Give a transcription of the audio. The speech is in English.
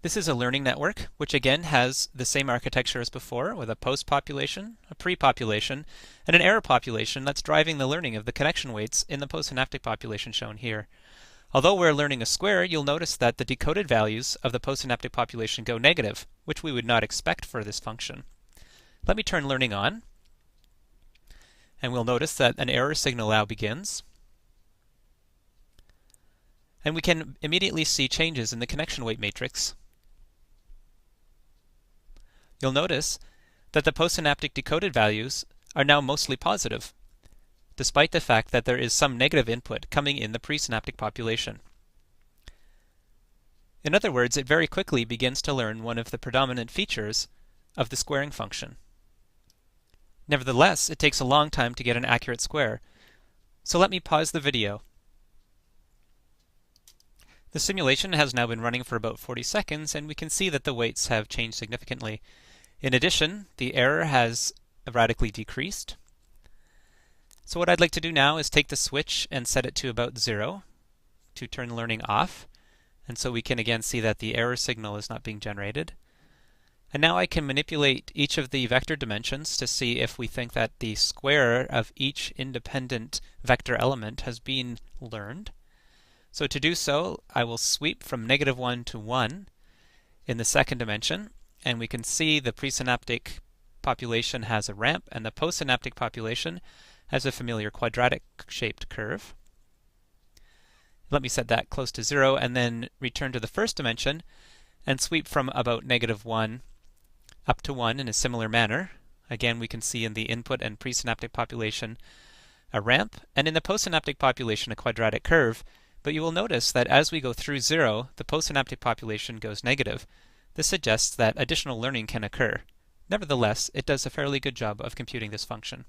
This is a learning network, which again has the same architecture as before, with a post population, a pre-population, and an error population that's driving the learning of the connection weights in the postsynaptic population shown here. Although we're learning a square, you'll notice that the decoded values of the postsynaptic population go negative, which we would not expect for this function. Let me turn learning on, and we'll notice that an error signal now begins. And we can immediately see changes in the connection weight matrix. You'll notice that the postsynaptic decoded values are now mostly positive, despite the fact that there is some negative input coming in the presynaptic population. In other words, it very quickly begins to learn one of the predominant features of the squaring function. Nevertheless, it takes a long time to get an accurate square, so let me pause the video. The simulation has now been running for about 40 seconds, and we can see that the weights have changed significantly. In addition, the error has radically decreased. So what I'd like to do now is take the switch and set it to about 0 to turn learning off. And so we can again see that the error signal is not being generated. And now I can manipulate each of the vector dimensions to see if we think that the square of each independent vector element has been learned. So to do so, I will sweep from -1 to 1 in the second dimension, and we can see the presynaptic population has a ramp, and the postsynaptic population has a familiar quadratic-shaped curve. Let me set that close to 0, and then return to the first dimension, and sweep from about -1 up to 1 in a similar manner. Again, we can see in the input and presynaptic population a ramp, and in the postsynaptic population a quadratic curve. But you will notice that as we go through 0, the postsynaptic population goes negative. This suggests that additional learning can occur. Nevertheless, it does a fairly good job of computing this function.